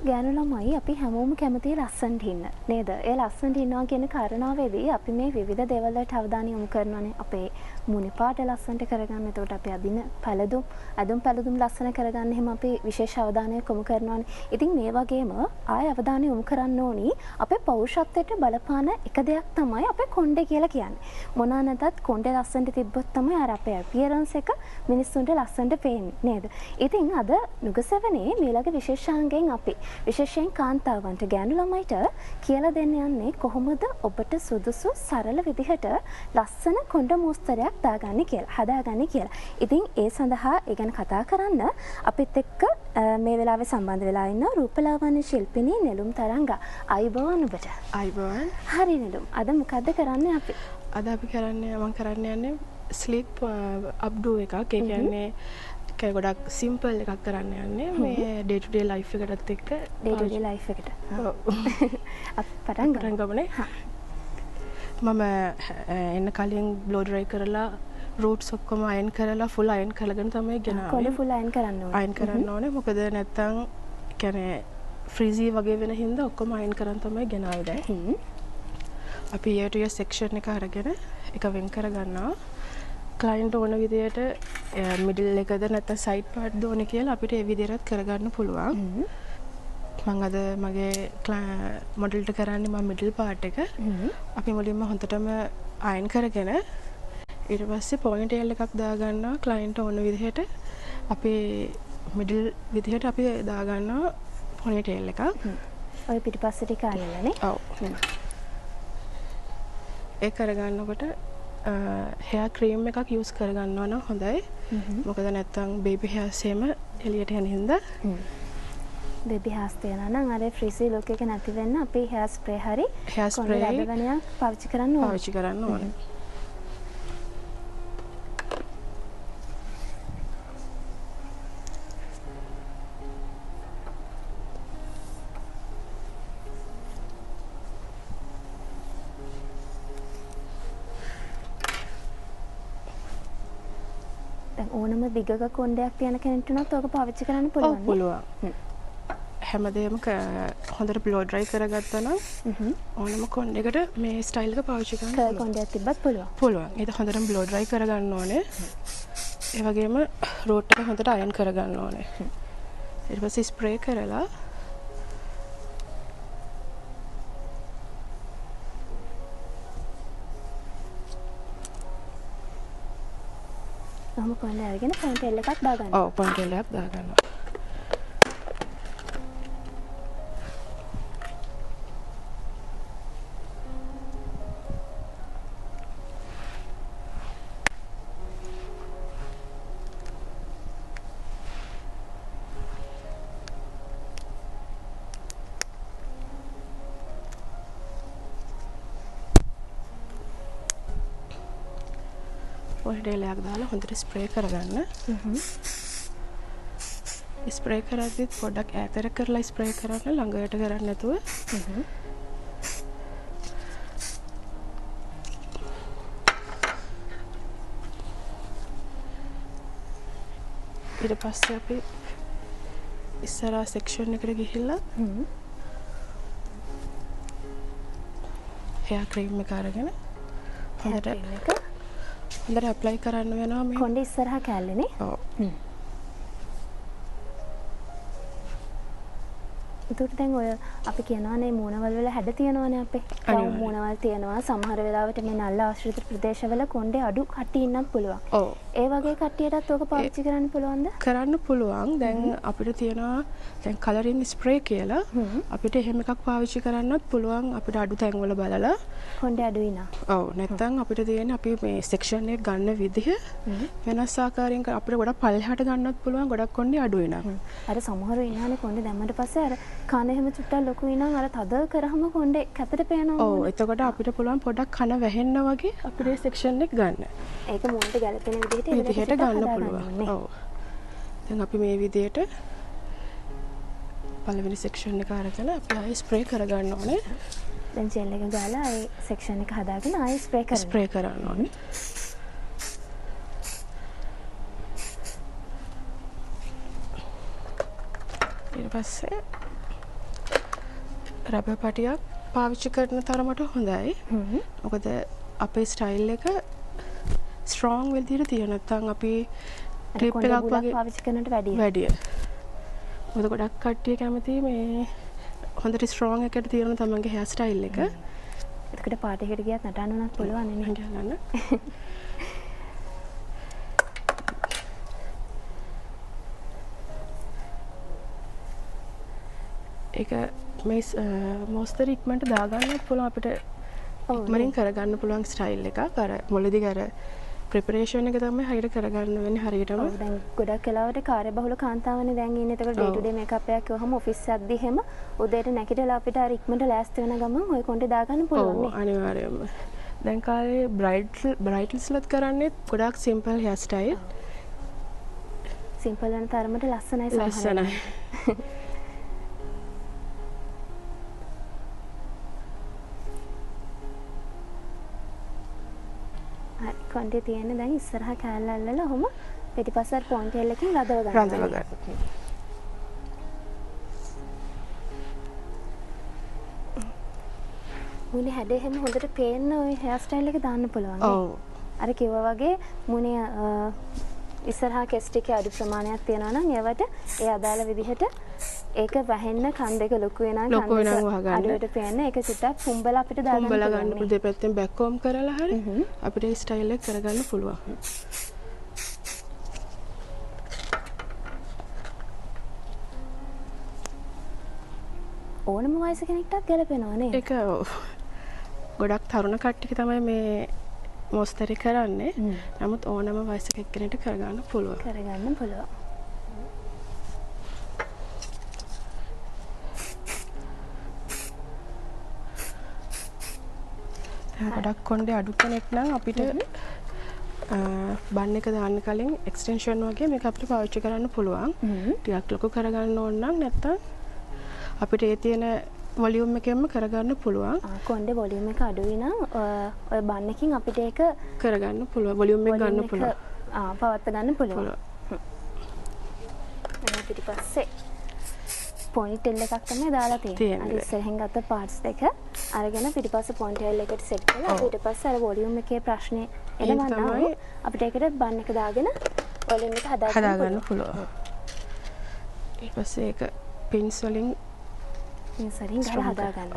ගෑනු ළමයි අපි හැමෝම කැමති ලස්සනට ඉන්න නේද? ඒ ලස්සනට ඉන්නවා කියන කාරණාවේදී අපි මේ විවිධ දේවල් වලට අවධානය යොමු කරනවානේ. අපේ මුණේ පාට ලස්සනට කරගන්න. එතකොට අපි අදින පැළඳුම් ලස්සන කරගන්න එහෙම අපි විශේෂ අවධානයක් යොමු කරනවානේ. ඉතින් මේ වගේම ආය අවධානය යොමු කරන්න ඕනි අපේ පෞරුෂත්වයට බලපාන එක දෙයක් තමයි අපේ කොණ්ඩේ කියලා කියන්නේ. මොනවා නැතත් කොණ්ඩේ ලස්සනට තිබ්බොත් තමයි අර අපේ අපියරන්ස් එක මිනිස්සුන්ට ලස්සනට පේන්නේ නේද? ඉතින් අද නුගසෙවනේ මේලගේ විශේෂාංගයෙන් අපි විශේෂයෙන් කාන්තාවන්ට ගෑනු ළමයිට කියලා දෙන්න යන්නේ කොහොමද ඔබට සුදුසු සරල විදිහට ලස්සන කොණ්ඩ මෝස්තරයක් දාගන්නේ කියලා, හදාගන්නේ කියලා. ඉතින් ඒ සඳහා ඒ ගැන කතා කරන්න අපිත් එක්ක මේ වෙලාවේ සම්බන්ධ වෙලා ඉන්න රූපලාවන්‍ය ශිල්පිනී නෙළුම් තරංගා. අයිබෝවන් ඔබට. අයිබෝවන්. හරි නෙළුම්. අද මොකද්ද කරන්නේ අපි? අද අපි මම කරන්න යන්නේ ස්ලිප් අප්ඩු එකක්. ඒ කියන්නේ ගොඩක් සිම්පල් එකක් කරන්න යන්නේ මේ ඩේ ටු ඩේ ලයිෆ් එකටත් එක්ක ඩේ ටු ඩේ ලයිෆ් එකට. අපි පටන් ගමනේ. මම එන්න කලින් බ්ලෝ ඩ්‍රයි කරලා රූට්ස් ඔක්කොම අයන් කරලා ෆුල් අයන් කරගෙන තමයි ගෙනාවේ. කොළ ෆුල් අයන් කරන්න ඕනේ. අයන් කරන්න ඕනේ. මොකද නැත්තම් කියන්නේ ෆ්‍රීසි වගේ වෙන හින්දා ඔක්කොම අයන් කරන් තමයි ගෙනාවේ දැන්. අපි ඊට ඊය සෙක්ෂන් එක අරගෙන එක වෙන් කරගන්නවා. ක්ලයින්ට් ඕන විදියට මිඩල් එකද නැත්නම් සයිඩ් පාර්ට්ද ඕනේ කියලා අපිට ඒ විදිහට කරගන්න පුළුවන්. මම අද මගේ මොඩල්ට කරන්නේ මම මිඩල් පාර්ට් එක. අපි මුලින්ම හොඳටම අයන් කරගෙන ඊට පස්සේ පොයින්ට් එකක් දාගන්නවා ක්ලයින්ට් ඕන විදිහට. අපි මිඩල් විදිහට අපි දාගන්නවා පොනිටේල් එකක්. ඔය පිටිපස්සට කාලෙලානේ. ඔව්. ඒ කරගන්නකොට hair cream එකක් use කරගන්නවා නම් හොඳයි. මොකද නැත්තම් baby hairs එහෙම එළියට යන හින්දා. baby hairs තියනවා නම් අර frizzy look එක නැති වෙන්න අපි hair spray හරි hair spray රබරණයක් පාවිච්චි කරන්න ඕනේ. පාවිච්චි කරන්න ඕනේ. ඕනම දිගක කොණ්ඩයක් තියන කෙනෙක්ට උනත් ඕක පාවිච්චි කරන්න පුළුවන්. ඔව් පුළුවන්. හැමදේම හොඳට බ්ලෝ ඩ්‍රයි කරගත්තා නම් ඕනම කොණ්ඩයකට මේ ස්ටයිල් එක පාවිච්චි කරන්න පුළුවන්. කොණ්ඩයක් තිබ්බත් පුළුවන්. පුළුවන්. ඒක හොඳටම බ්ලෝ ඩ්‍රයි කරගන්න ඕනේ. ඒ වගේම රෝට් එක හොඳට අයන් කරගන්න ඕනේ. ඊට පස්සේ ස්ප්‍රේ කරලා කොහොම කොහොමද අරගෙන පොයින්ට් එකක් දාගන්න. ඔව් පොයින්ට් එකක් දාගන්නවා. පොඩ්ඩක් දාලා හොඳට ස්ප්‍රේ කරගන්න. ස්ප්‍රේ කරද්දිත් පොඩ්ඩක් ඈතට කරලා ස්ප්‍රේ කරන්න ළඟට කරන්නේ නැතුව. ඊට පස්සේ අපි ඉස්සරහා සෙක්ෂන් එකට ගිහිල්ලා hair cream එක අරගෙන හොඳට apply කරන්න වෙනවා මේ කොණ්ඩේ ඉස්සරහා කැල්ලේනේ. ඔව්. ඒකට දැන් ඔය අපි කියනවානේ මූණවල වල හැඩ තියෙනවානේ අපේ. මූණවල තියෙනවා සමහර වෙලාවට මේ නල්ල ආශ්‍රිත ප්‍රදේශවල කොණ්ඩේ අඩු කට්ටිය ඉන්නත් පුළුවන්. ඔව්. ඒ වගේ කට්ටියටත් ඕක පාවිච්චි කරන්න පුළුවන්ද? කරන්න පුළුවන්. දැන් අපිට තියෙනවා දැන් කලරින් ස්ප්‍රේ කියලා. අපිට එහෙම එකක් පාවිච්චි කරන්නත් පුළුවන්. අපිට අඩු තැන්වල බලලා කොණ්ඩේ අඩුයි නා. ඔව්. නැත්තම් අපිට තියෙන්නේ අපි මේ සෙක්ෂන් එක ගන්න විදිහ වෙනස් ආකාරයෙන් අපිට ගොඩක් පල්ලෙහාට ගන්නත් පුළුවන්. ගොඩක් කොණ්ඩේ අඩුයි නා. අර සමහරව ඉන්නහනේ කොණ්ඩේ දැම්මට පස්සේ අර කන එහෙම චුට්ටක් ලොකුයි නම් අර තද කරාම කොණ්ඩේ කැතට පේනවා. ඔව්. එතකොට අපිට පුළුවන් පොඩක් කන වැහෙන්න වගේ අපේ සෙක්ෂන් එක ගන්න. ඒක මුන්ට ගැලපෙන විදිහට ගන්න පුළුවන්. ඔව්. දැන් අපි මේ විදිහට පළවෙනි සෙක්ෂන් එක අරගෙන අපි ආයෙ ස්ප්‍රේ කරගන්න ඕනේ. දැන් ජෙල් එක ගාලා ආයෙ සෙක්ෂන් එක හදාගෙන ආයෙ ස්ප්‍රේ කරන්න ඕනේ. ඊට පස්සේ රබර් පටියක් පාවිච්චි කරන තරමට හොඳයි. මොකද අපේ ස්ටයිල් එක ස්ට්‍රෝං විදිහට තියෙන නැත්නම් අපි ක්ලිප් එකක් වගේ පාවිච්චි කරනට වැඩිය. මොකද ගොඩක් කට්ටිය කැමති මේ හොඳට ස්ට්‍රෝං එකට තියෙන තමන්ගේ හෙයාර් ස්ටයිල් එක. එතකොට පාටි එකට ගියත් නටන්න උනත් පුළුවන් නේ. ගහන්න. ඒක මේ මොස්තර ඉක්මනට දාගන්නත් පුළුවන් අපිට ඉක්මනින් කරගන්න පුළුවන් ස්ටයිල් එකක්. අර මුලදී අර ප්‍රෙපරේෂන් එක තමයි හරියට කරගන්න වෙන්නේ හරියටම. ඔව් දැන් ගොඩක් වෙලාවට කාර්යබහුල කාන්තාවනේ දැන් ඉන්නේ. ඒකට ඩේ ටු ඩේ මේකප් එකක් කිව්වහම ඔෆිස් යද්දි හැම උදේට නැගිටලා අපිට අර ඉක්මනට ලෑස්ති වෙන ගමන් ওই කොණ්ඩේ දාගන්න පුළුවන් නේ. ඔව් අනිවාර්යයෙන්ම. දැන් කාලේ බ්‍රයිඩල්ස්ලත් කරන්නේ ගොඩක් සිම්පල් හෙයාර් ස්ටයිල්. සිම්පල් වෙන තරමට ලස්සනයි ලස්සනයි. කොණ්ඩේ තියෙන්නේ දැන් ඉස්සරහා කෑල්ල අල්ලලා ඔහොම පිටිපස්සට පොන්ටේල් එකකින් රඳව ගන්න. මුනේ හැඩේ හැම හොඳට පේන්න ওই හෙයාර් ස්ටයිල් එක දාන්න පුළුවන්. ඔව්. අර කිව්වා වගේ මුනේ ඉස්සරහා කෙස් ටිකේ අඩු ප්‍රමාණයක් තියෙනවා නම් ඒවට ඒ අදාළ විදිහට ඒක වැහෙන්න කන් දෙක ලොකු වෙනා කන් දෙක අඩුවට පේන්න ඒක චුට්ටක් පුම්බලා අපිට දාගන්න පුම්බලා ගන්න පුළුවන්. දෙපැත්තෙන් බෑක් කොම් කරලා හරි අපිට මේ ස්ටයිල් එක කරගන්න පුළුවන්. ඕනම වයස කෙනෙක්ටත් ගැලපෙනවා නේ. ඒක ගොඩක් තරුණ කට්ටිය තමයි මේ මොස්තරි කරන්නේ. නමුත් ඕනම වයසක එක්කෙනෙක්ට කරගන්න පුළුවන්. කරගන්න පුළුවන්. ගොඩක් කොණ්ඩේ අඩු කෙනෙක් නම් අපිට බන් එක දාන්න කලින් එක්ස්ටෙන්ෂන් වගේ මේක අපිට පාවිච්චි කරන්න පුළුවන්. ටිකක් ලොකු කරගන්න ඕන නම් නැත්තම් අපිට ඒ තියෙන වොලියුම් එකෙන්ම කරගන්න පුළුවන්. කොණ්ඩේ වොලියුම් එක අඩුයි නම් ඔය බන් එකකින් අපිට ඒක කරගන්න පුළුවන්. වොලියුම් එක ගන්න පුළුවන්. පවත්ත ගන්න පුළුවන්. එහෙනම් පිටිපස්සේ පොනිටෙල් එකක් තමයි දාලා තියෙන්නේ. අර ඉස්සරහින් ගත්ත පාර්ට්ස් දෙක අරගෙන පිටිපස්සේ පොනිටෙල් එකට සෙට් කරලා ඊට පස්සේ අර වොලියුම් එකේ ප්‍රශ්නේ එනවනම් අපිට ඒකට බන් එක දාගෙන වොලියුම් එක හදාගන්න පුළුවන්. ඊට පස්සේ ඒක පින්ස් වලින් සරින් ගහලා හදාගන්න.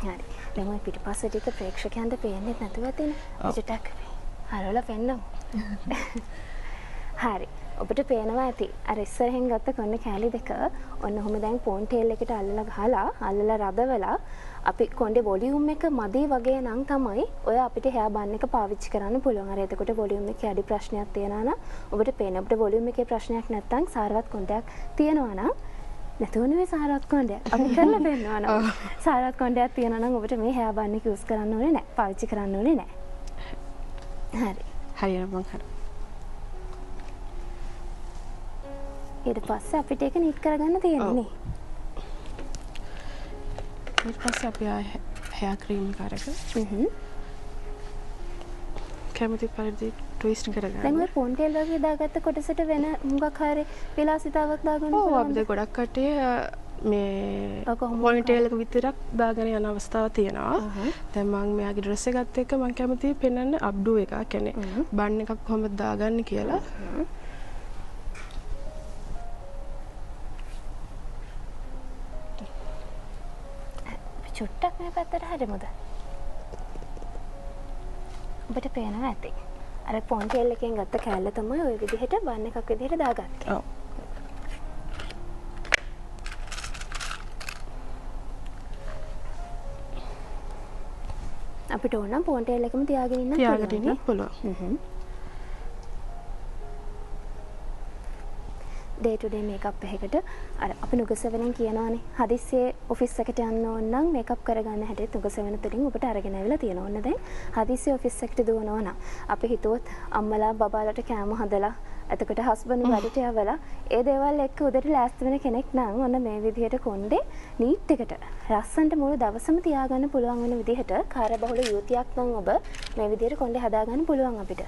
හරි. දැන් ඔය පිටිපස්සේ ටික ප්‍රේක්ෂකයන්ට පේන්නේ නැතුව තියෙන. පිටටක් හරවලා පෙන්නමු. හරි. ඔබට පේනවා ඇති. අර ඉස්සරහෙන් ගත්ත කොන්න කෑලි දෙක ඔන්න ඔහොම දැන් පොන්ටේල් එකට අල්ලලා ගහලා අල්ලලා රදවලා අපි කොණ්ඩේ වොලියුම් එක මදි වගේ නම් තමයි ඔය අපිට හෙයා බන් එක පාවිච්චි කරන්න පුළුවන්. අර එතකොට වොලියුම් එකේ අඩි ප්‍රශ්නයක් තියෙනවා නම් ඔබට පේන අපිට වොලියුම් එකේ ප්‍රශ්නයක් නැත්නම් සාරවත් කොණ්ඩයක් තියෙනවා නම් නැතුව නෙවෙයි සාරවත් කොණ්ඩයක්. අපි කරලා දෙන්නවා නම් සාරවත් කොණ්ඩයක් තියෙනවා නම් ඔබට මේ හෙයා බන් එක යූස් කරන්න ඕනේ නැහැ. පාවිච්චි කරන්න ඕනේ නැහැ. හරි. හරියට මං කරා. ඊට පස්සේ අපිට ඒක නිට් කරගන්න තියෙන්නේ. ඊට පස්සේ අපි හෙයාර් ක්‍රීම් එකක් කැමති පරිදි ට්විස්ට් කරගන්න. දැන් ඔය පොන්ටේල් වගේ දාගත්ත කොටසට වෙන මොකක් හරි විලාසිතාවක් දාගන්න පුළුවන්. ඔව් අපිට ගොඩක් කට්ටිය මේ පොනිටේල් එක විතරක් දාගෙන යන අවස්ථාව තියෙනවා. දැන් මම මෙයාගේ ඩ්‍රෙස් එක ගත්ත එක මම කැමතියි පෙන්වන්න අප්ඩු එකක්. කියන්නේ බන් එකක් කොහොමද දාගන්නේ කියලා. චුට්ටක් මේ පැත්තට හරිමුද? ඔබට පේනවා ඇති. අර පොන්ටේල් එකෙන් ගත්ත කෑල්ල තමයි ওই විදිහට බන් එකක් විදිහට දාගත්තේ. ඔව්. අපිට ඕන නම් පොන්ටේල් එකම තියාගෙන ඉන්න පුළුවන්. ඩේ ටු ඩේ මේකප් එකකට අර අපි නුගසෙවණෙන් කියනවානේ හදිස්සියේ ඔෆිස් එකට යන්න ඕන නම් මේකප් කරගන්න හැටියට නුගසෙවණ තුලින් ඔබට අරගෙන ආවිලා තියෙනවා. ඕන දැන් හදිස්සියේ ඔෆිස් එකට දුවනවා නම් අපි හිතුවොත් අම්මලා බබාලට කෑම හදලා එතකොට හස්බන්ඩ් වැඩට යවලා ඒ දේවල් එක්ක උදේට ලෑස්ති වෙන කෙනෙක් නම් ඔන්න මේ විදිහට කොණ්ඩේ නීට් එකට ලස්සන්ට මුළු දවසම තියාගන්න පුළුවන් වෙන විදිහට කාර්යබහුල යුවතියක් නම් ඔබ මේ විදිහට කොණ්ඩේ හදාගන්න පුළුවන් අපිට.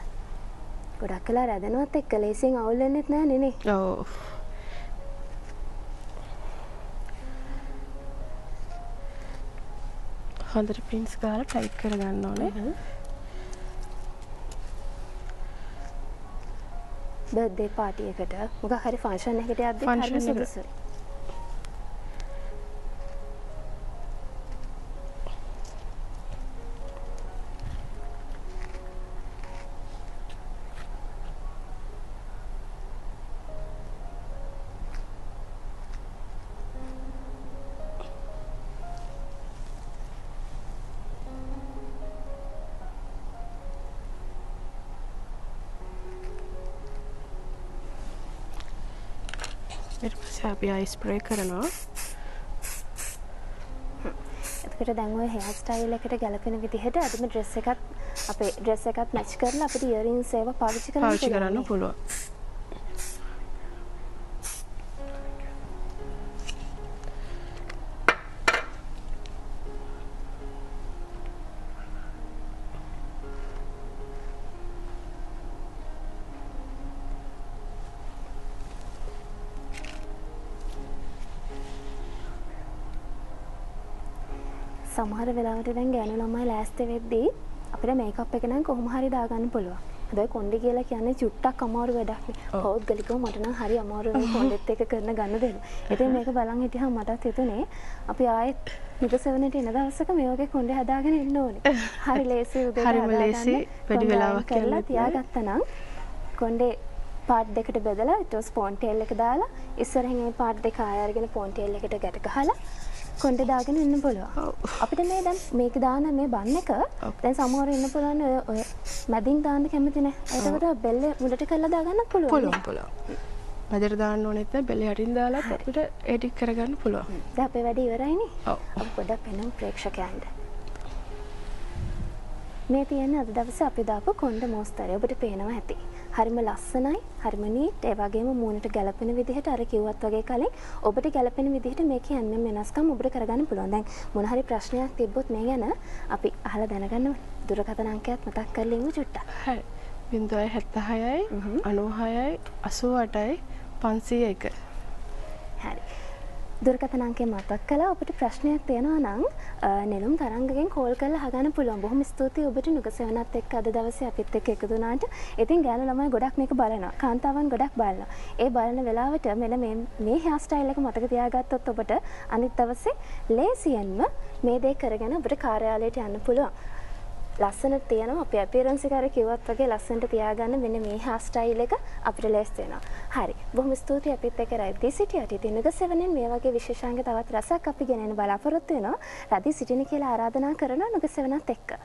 ගොඩක් කලා රැදෙනවත් එක්ක ලේසියෙන් අවුල් වෙන්නෙත් නෑ නේ. ඔව්. හොඳට පින්ස් ගාලා ටයිට් කරගන්න ඕනේ. බර්ත්ඩේ පාටි එකට මොකක් හරි ෆන්ක්ෂන් එකකට යද්දී හරිම සුදුසුයි. ඊට පස්සේ අපි අයිස් ස්ප්‍රේ කරනවා. එතකොට දැන් ඔය හෙයර් ස්ටයිල් එකට ගැලපෙන විදිහට අදම ඩ්‍රෙස් එකත් අපේ ඩ්‍රෙස් එකත් මැච් කරලා අපිට ඉයරින්ග්ස් ඒවා පාවිච්චි කරන්න පුළුවන්. සමහර වෙලාවට දැන් ගෑනු ළමයි ලෑස්ති වෙද්දී අපිට මේකප් එක නම් කොහොම හරි දාගන්න පුළුවන්. හැබැයි කොණ්ඩේ කියලා කියන්නේ චුට්ටක් අමාරු වැඩක් නේ. පෞද්ගලිකව මට නම් හරි අමාරුයි කොණ්ඩෙත් එක කරන ගන්න දෙන්න. ඉතින් මේක බලන් හිටියම මටත් හිතුනේ අපි ආයෙත් නිදසවනට එන දවසක මේ වගේ කොණ්ඩේ හදාගෙන ඉන්න ඕනේ. හරි ලේසි උදේ හරිම ලේසි වැඩි වෙලාවක් කරලා තියාගත්තා නම් කොණ්ඩේ පාට් දෙකට බෙදලා ඊට පස්සේ පොන්ටේල් එක දාලා ඉස්සරහින් මේ පාට් දෙක ආය අරගෙන පොන්ටේල් එකට ගැට ගහලා කොණ්ඩේ දාගෙන ඉන්න පුළුවන්. අපිට මේ දැන් මේක දාන මේ බන් එක දැන් සමහර ඉන්න පුළුවන් ඔය මැදින් දාන්න කැමති නැහැ. ඒකට බෙල්ල මුලට කරලා දාගන්න පුළුවන්. පුළුවන්. මැදට දාන්න ඕනෙත් නැහැ. බෙල්ල යටින් දාලා අපිට එඩිට් කරගන්න පුළුවන්. දැන් අපේ වැඩේ ඉවරයිනේ. ඔව්. අපි පොඩ්ඩක් පෙන්නමු ප්‍රේක්ෂකයන්ට. මේ තියෙන අද දවසේ අපි දාපු කොණ්ඩ මෝස්තරය ඔබට පේනවා ඇති. හරිම ලස්සනයි, හරිම නීට්, ඒ වගේම මූණට ගැලපෙන විදිහට අර කිව්වත් වගේ කලින් ඔබට ගැලපෙන විදිහට මේකේ යන්න වෙනස්කම් ඔබට කරගන්න පුළුවන්. දැන් මොන හරි ප්‍රශ්නයක් තිබ්බොත් මේ ගැන අපි අහලා දැනගන්න දුරකථන අංකයත් මතක් කරලා ඉමු චුට්ටක්. හරි. 076යි 96යි 88යි 501. හරි. දුරකථන අංකය මතක් කළා. ඔබට ප්‍රශ්නයක් තියෙනවා නම් නෙළුම් තරංගගෙන් කෝල් කරලා අහගන්න පුළුවන්. බොහොම ස්තුතියි ඔබට නුගසෙවණත් එක්ක අද දවසේ අපිත් එක්ක එකතු වුණාට. ඉතින් ගෑනු ළමයි ගොඩක් මේක බලනවා. කාන්තාවන් ගොඩක් බලනවා. ඒ බලන වෙලාවට මෙන්න මේ හෙයර් ස්ටයිල් එක මතක තියාගත්තොත් ඔබට අනිත් දවසේ ලේසියෙන්ම මේ දේ කරගෙන ඔබට කාර්යාලයට යන්න පුළුවන්. ලස්සනට තියෙනවා අපේ අපියරන්ස් එක අර කිව්වත් වගේ ලස්සනට තියාගන්න මෙන්න මේ හෙයර් ස්ටයිල් එක අපිට ලේස්ති වෙනවා. හරි. බොහොම ස්තුතියි අපිත් එක්ක රැඳී සිටියට. ඉතින් නුගසෙවණෙන් මේ වගේ විශේෂාංග තවත් රසක් අපි ගෙනෙන්න බලාපොරොත්තු වෙනවා. රැඳී සිටින කියලා ආරාධනා කරනවා නුගසෙවණත් එක්ක.